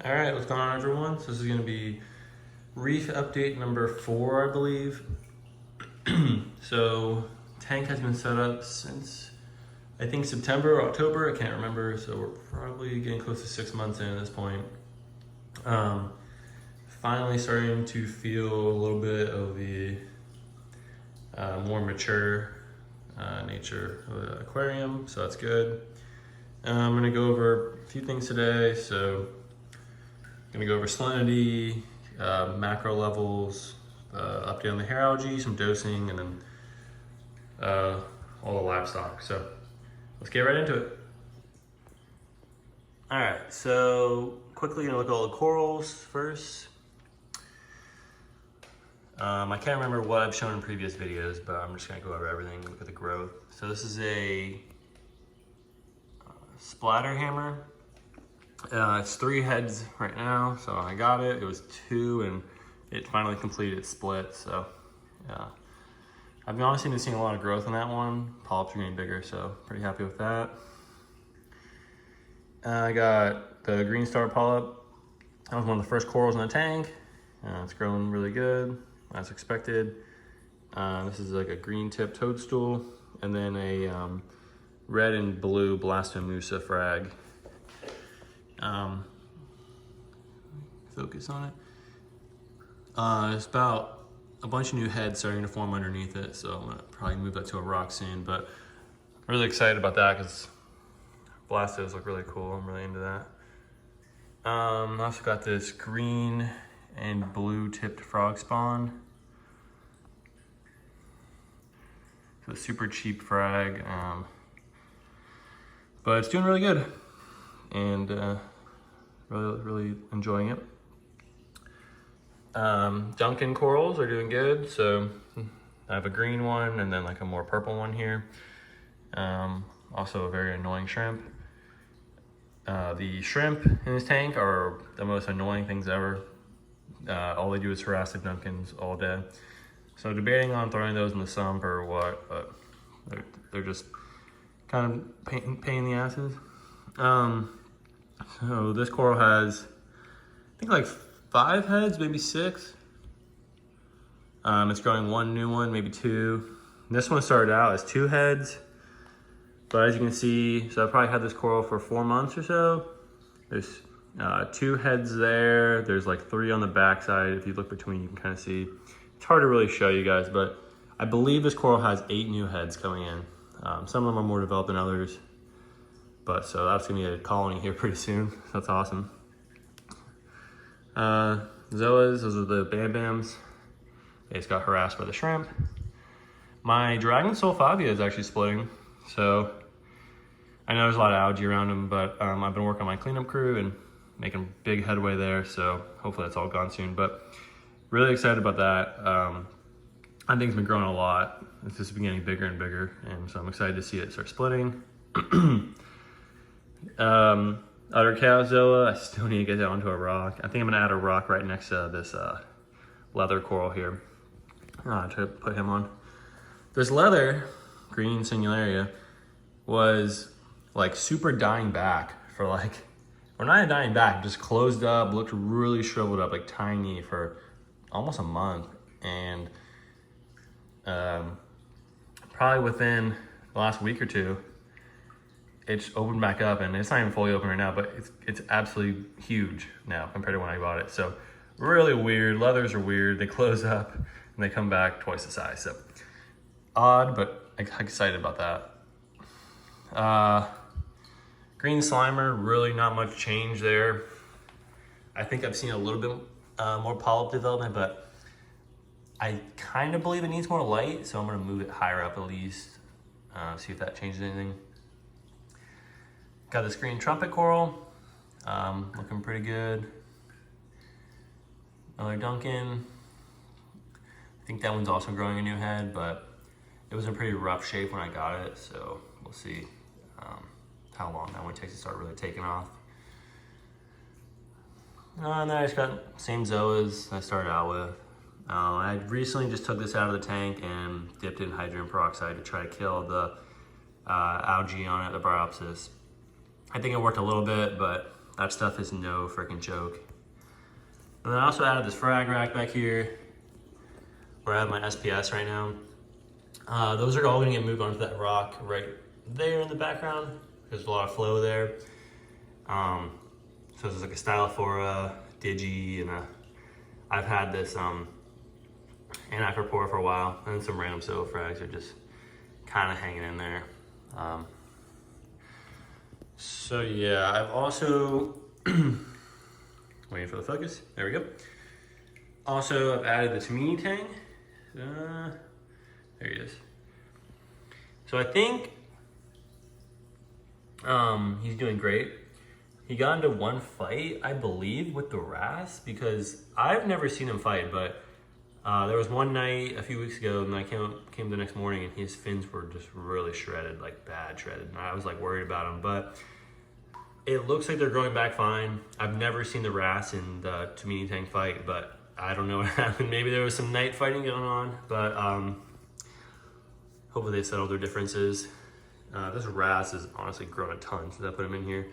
All right, what's going on, everyone? So this is going to be reef update number 4, I believe. So tank has been set up since I think September or October, I can't remember. So we're probably getting close to 6 months in at this point. Finally starting to feel a little bit of the more mature nature of the aquarium, so that's good. I'm gonna go over a few things today. So I'm gonna go over salinity, macro levels, update on the hair algae, some dosing, and then all the livestock. So let's get right into it. All right, so quickly gonna look at all the corals first. I can't remember what I've shown in previous videos, but I'm just gonna go over everything, look at the growth. So this is a splatter hammer. It's 3 heads right now, so I got it. It was 2 and it finally completed its split, so yeah. I've honestly been seeing a lot of growth in that one. Polyps are getting bigger, so pretty happy with that. I got the green star polyp. That was one of the first corals in the tank. It's growing really good, as expected. This is like a green tip toadstool, and then a red and blue blastomusa frag. Focus on it. It's about a bunch of new heads starting to form underneath it, so I'm gonna probably move that to a rock soon, but I'm really excited about that because blastos look really cool. I'm really into that. I also got this green and blue tipped frog spawn. So super cheap frag, but it's doing really good, and really enjoying it. Duncan corals are doing good. So I have a green one and then like a more purple one here. Also a very annoying shrimp. The shrimp in this tank are the most annoying things ever. All they do is harass the Duncans all day. So debating on throwing those in the sump or what, but they're just kind of pain in the asses. So this coral has, I think, like 5 heads, maybe 6. It's growing 1 new one, maybe 2. This one started out as 2 heads, but as you can see, so I probably had this coral for 4 months or so. There's 2 heads there. There's like 3 on the back side. If you look between, you can kind of see. It's hard to really show you guys, but I believe this coral has 8 new heads coming in. Some of them are more developed than others, but so that's gonna be a colony here pretty soon. That's awesome. Zoas, those are the Bam Bams. They just got harassed by the shrimp. My Dragon Sulfavia is actually splitting, so I know there's a lot of algae around them, but I've been working on my cleanup crew and making big headway there, so hopefully that's all gone soon. But really excited about that. I think it's been growing a lot. It's just been getting bigger and bigger, and so I'm excited to see it start splitting. Other Cowzoa, I still need to get that onto a rock. I think I'm gonna add a rock right next to this leather coral here. To put him on. This leather, green singularia, was like super dying back for like, or not dying back, just closed up, looked really shriveled up, like tiny for almost a month. And probably within the last week or 2, it's opened back up, and it's not even fully open right now, but it's absolutely huge now compared to when I bought it. So really weird. Leathers are weird. They close up and they come back twice the size. So odd, but I'm excited about that. Green Slimer, really not much change there. I think I've seen a little bit more polyp development, but I kind of believe it needs more light, so I'm gonna move it higher up at least, see if that changes anything. Got this green trumpet coral, looking pretty good. Another Duncan. I think that one's also growing a new head, but it was in pretty rough shape when I got it, so we'll see how long that one takes to start really taking off. And then I just got same Zoas I started out with. I recently just took this out of the tank and dipped it in hydrogen peroxide to try to kill the algae on it, the bryopsis. I think it worked a little bit, but That stuff is no freaking joke. And then I also added this frag rack back here where I have my SPS right now. Those are all gonna get moved onto that rock right there in the background. There's a lot of flow there. So there's like a Stylophora, Digi, and I've had this Anacropora for a while, and then some random silver frags are just kind of hanging in there. So yeah, I've also, waiting for the focus, there we go. Also, I've added the Tamini tank. There he is. So I think he's doing great. He got into one fight, I believe, with the wrasse, because I've never seen him fight, but there was one night a few weeks ago, and I came the next morning, and his fins were just really shredded, like bad shredded, and I was like worried about him, but it looks like they're growing back fine. I've never seen the wrasse in the Tamini tank fight, but I don't know what happened. Maybe there was some night fighting going on, but hopefully they settled their differences. This wrasse has honestly grown a ton since I put him in here.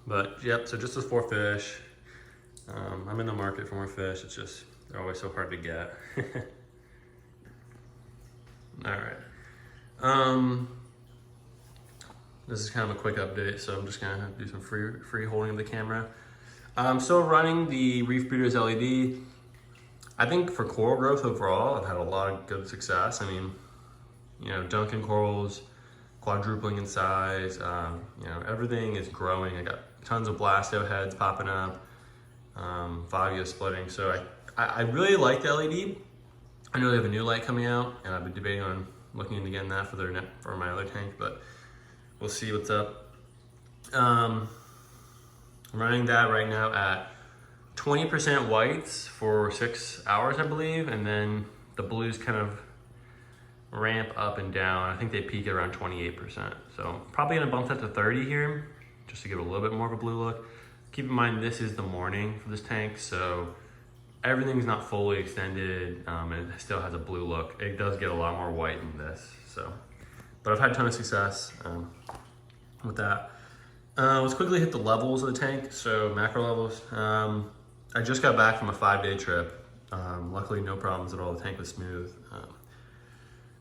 But yep, so just those 4 fish. I'm in the market for more fish. It's just, they're always so hard to get. All right. This is kind of a quick update, so I'm just gonna do some free holding of the camera. I'm still running the Reef Breeders LED. I think for coral growth overall, I've had a lot of good success. I mean, you know, Duncan corals, quadrupling in size, you know, everything is growing. I got tons of blasto heads popping up, Vagio splitting. So I really like the LED. I know they have a new light coming out, and I've been debating on looking into getting that for my other tank, but we'll see what's up. I'm running that right now at 20% whites for 6 hours, I believe, and then the blues kind of ramp up and down. I think they peak at around 28%. So probably gonna bump that to 30 here, just to give it a little bit more of a blue look. Keep in mind, this is the morning for this tank, so everything's not fully extended, and it still has a blue look. It does get a lot more white in this, so. But I've had a ton of success with that. Let's quickly hit the levels of the tank, so macro levels. I just got back from a 5-day trip. Luckily, no problems at all. The tank was smooth.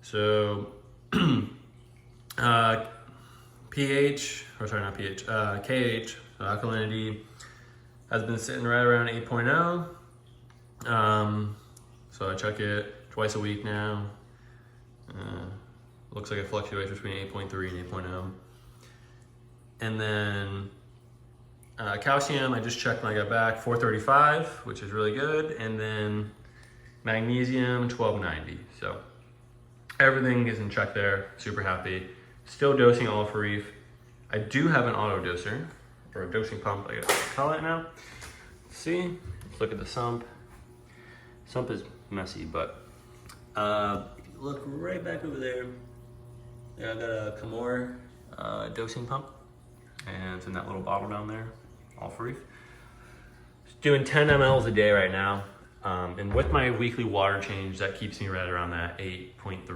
So pH, or sorry, not pH, KH, alkalinity, has been sitting right around 8.0. So I check it twice a week now. Looks like it fluctuates between 8.3 and 8.0. And then calcium, I just checked when I got back, 435, which is really good. And then magnesium, 1290. So everything is in check there, super happy. Still dosing all for Reef. I do have an auto doser, or a dosing pump, I guess I call it now. Let's see, let's look at the sump. Sump is messy, but look right back over there. Yeah, I got a Camor dosing pump, and it's in that little bottle down there, all for Reef. Just doing 10 mLs a day right now. And with my weekly water change, that keeps me right around that 8.3 to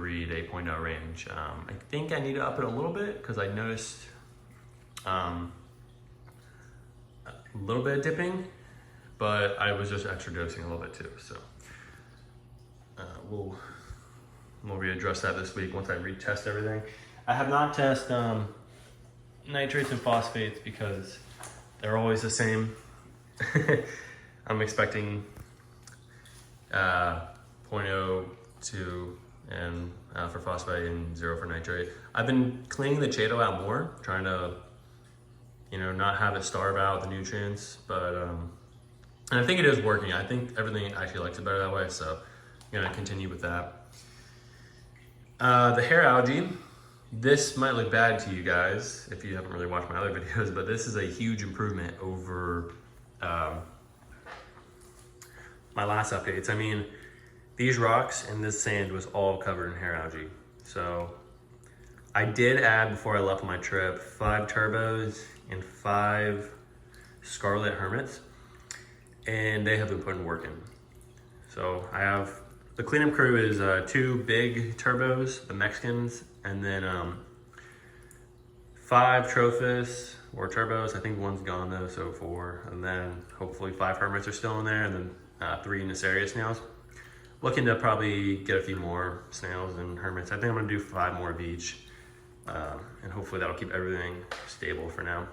8.0 range. I think I need to up it a little bit because I noticed a little bit of dipping, but I was just extra dosing a little bit too. So we'll readdress that this week once I retest everything. I have not tested nitrates and phosphates because they're always the same. I'm expecting 0.02 and for phosphate and 0 for nitrate. I've been cleaning the chaeto out more, trying to, you know, not have it starve out the nutrients, but and I think it is working. I think everything actually likes it better that way, so I'm gonna continue with that. The hair algae, this might look bad to you guys if you haven't really watched my other videos, but this is a huge improvement over my last updates. I mean, these rocks and this sand was all covered in hair algae. So I did add, before I left on my trip, 5 turbos and 5 scarlet hermits, and they have been putting work in. So I have, the cleanup crew is 2 big turbos, the Mexicans, and then 5 Trophus or Turbos. I think one's gone though, so 4. And then hopefully 5 Hermits are still in there, and then 3 Naceria snails. Looking to probably get a few more snails and hermits. I think I'm gonna do 5 more of each. And hopefully that'll keep everything stable for now.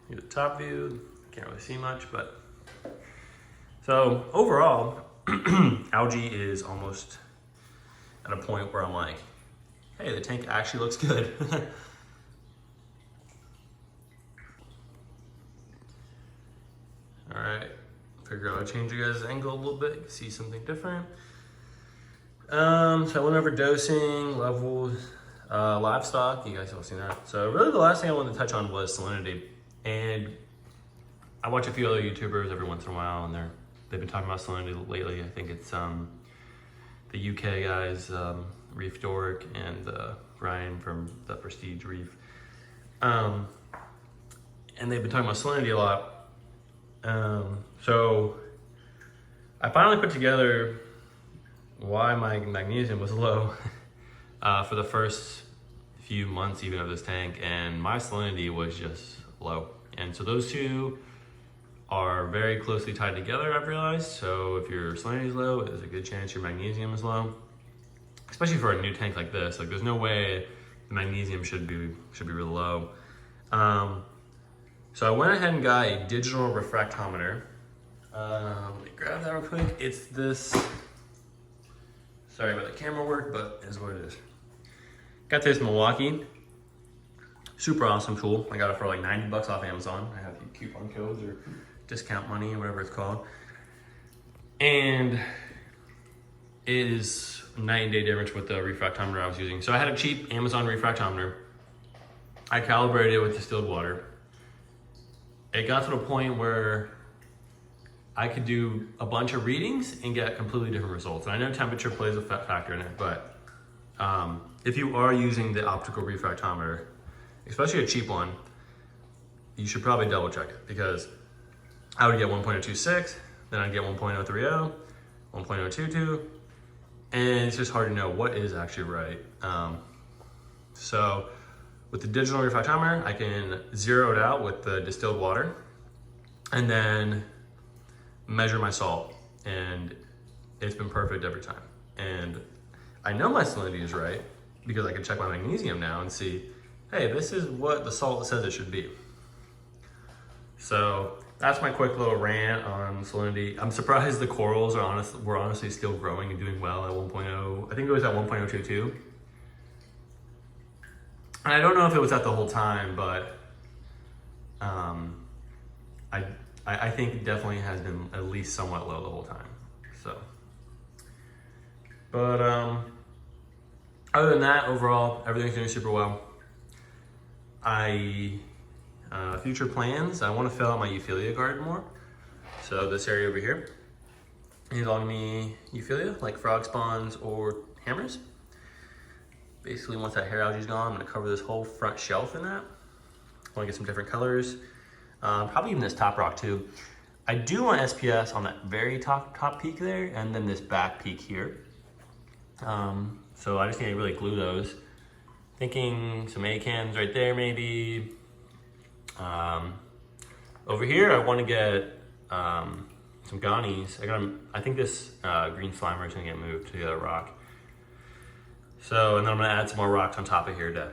Here's the top view. Can't really see much, but. So overall, algae is almost at a point where I'm like, hey, the tank actually looks good. All right, figure out how to change you guys' angle a little bit, see something different. So I went over dosing, levels, livestock, you guys have seen that. So really the last thing I wanted to touch on was salinity. And I watch a few other YouTubers every once in a while, and they've been talking about salinity lately. I think it's the UK guys, Reef Aquarium and Ryan from the Prestige Reef. And they've been talking about salinity a lot. So I finally put together why my magnesium was low for the first few months even of this tank, and my salinity was just low. And so those two are very closely tied together, I've realized. So if your salinity is low, there's a good chance your magnesium is low, especially for a new tank like this. Like, there's no way the magnesium should be really low. So I went ahead and got a digital refractometer. Let me grab that real quick. It's this, sorry about the camera work, but it is what it is. Got this Milwaukee. Super awesome tool. I got it for like 90 bucks off Amazon. I have coupon codes or discount money, or whatever it's called. And it is a night and day difference with the refractometer I was using. So I had a cheap Amazon refractometer. I calibrated it with distilled water. It got to the point where I could do a bunch of readings and get completely different results. And I know temperature plays a factor in it, but if you are using the optical refractometer, especially a cheap one, you should probably double check it, because I would get 1.026, then I'd get 1.030, 1.022, and it's just hard to know what is actually right. So with the digital refractometer, I can zero it out with the distilled water and then measure my salt, and it's been perfect every time. And I know my salinity is right because I can check my magnesium now and see, hey, this is what the salt says it should be. So that's my quick little rant on salinity. I'm surprised the corals were honestly still growing and doing well at 1.0. I think it was at 1.022. And I don't know if it was at the whole time, but I think it definitely has been at least somewhat low the whole time. So, but other than that, overall, everything's doing super well. Future plans, I want to fill out my Euphilia garden more. So this area over here is all gonna be Euphilia, like frog spawns or hammers. Basically, once that hair algae's gone, I'm gonna cover this whole front shelf in that. I wanna get some different colors. Probably even this top rock too. I do want SPS on that very top peak there, and then this back peak here. So I just need to really glue those. Thinking some A-cams right there maybe. Over here I want to get some Ghanies. I think this green slimer is gonna get moved to the other rock. So, and then I'm gonna add some more rocks on top of here to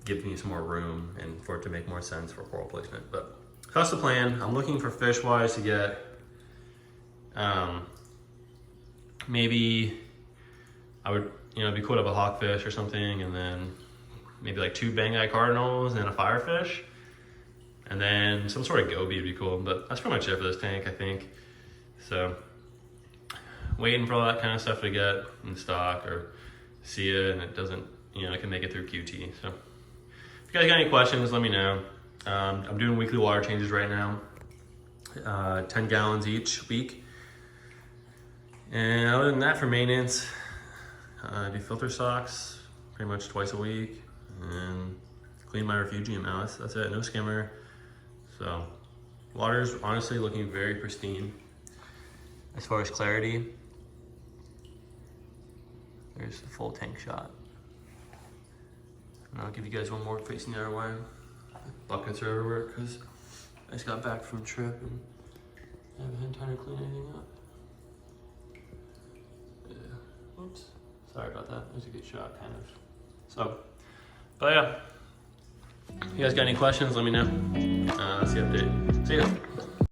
give me some more room and for it to make more sense for coral placement. But that's the plan. I'm looking for fish-wise to get maybe I would, it'd be cool to have a hawkfish or something, and then maybe like 2 bang-eye cardinals and a firefish, and then some sort of goby would be cool. But that's pretty much it for this tank, I think. So waiting for all that kind of stuff to get in stock or see it, and it doesn't, I can make it through QT. So if you guys got any questions, let me know. I'm doing weekly water changes right now, 10 gallons each week. And other than that, for maintenance, I do filter socks pretty much twice a week, and clean my refugium now. That's it, no skimmer. So water's honestly looking very pristine. As far as clarity, there's the full tank shot. And I'll give you guys one more facing the other way. Buckets are everywhere because I just got back from a trip and I haven't had time to clean anything up. Yeah. Oops. Sorry about that. It was a good shot, kind of. So, but yeah. If you guys got any questions, let me know. That's the update. See ya.